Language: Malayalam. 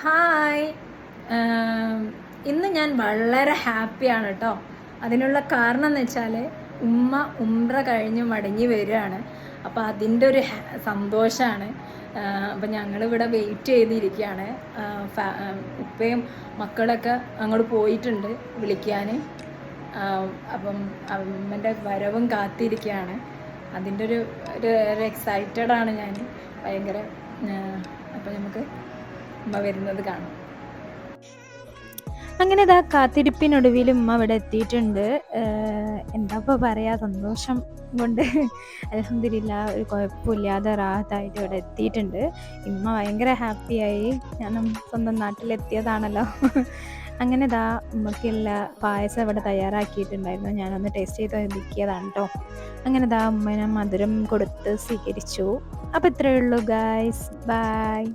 ഹായ്. ഇന്ന് ഞാൻ വളരെ ഹാപ്പിയാണ് കേട്ടോ. അതിനുള്ള കാരണം എന്ന് വെച്ചാൽ ഉമ്മ ഉംറ കഴിഞ്ഞ് മടങ്ങി വരികയാണ്. അപ്പോൾ അതിൻ്റെ ഒരു സന്തോഷമാണ്. അപ്പം ഞങ്ങളിവിടെ വെയിറ്റ് ചെയ്തിരിക്കുകയാണ്. ഉപ്പയും മക്കളൊക്കെ അങ്ങോട്ട് പോയിട്ടുണ്ട് വിളിക്കാൻ. അപ്പം അമ്മൻ്റെ വരവും കാത്തിരിക്കുകയാണ്. അതിൻ്റെ ഒരു എക്സൈറ്റഡാണ് ഞാൻ ഭയങ്കര. അപ്പം നമുക്ക് ഉമ്മ വരുന്നത് കാണാം. അങ്ങനെ ഇതാ കാത്തിരിപ്പിനൊടുവിൽ ഉമ്മ ഇവിടെ എത്തിയിട്ടുണ്ട്. എന്താ ഇപ്പോൾ പറയുക, സന്തോഷം കൊണ്ട് അൽഹംദുലില്ലാ ഒരു കുഴപ്പമില്ലാതെ റാഹത്തായിട്ട് ഇവിടെ എത്തിയിട്ടുണ്ട്. ഉമ്മ ഭയങ്കര ഹാപ്പിയായി. ഞാൻ സ്വന്തം നാട്ടിലെത്തിയതാണല്ലോ. അങ്ങനെ ഇതാ ഉമ്മക്കുള്ള പായസം ഇവിടെ തയ്യാറാക്കിയിട്ടുണ്ടായിരുന്നു. ഞാനൊന്ന് ടേസ്റ്റ് ചെയ്ത് നോക്കിയതാണ് കേട്ടോ. അങ്ങനെ ഇതാ ഉമ്മ ഞാൻ മധുരം കൊടുത്ത് സ്വീകരിച്ചു. അപ്പോൾ ഇത്രയേ ഉള്ളൂ ഗായ്സ്, ബൈ.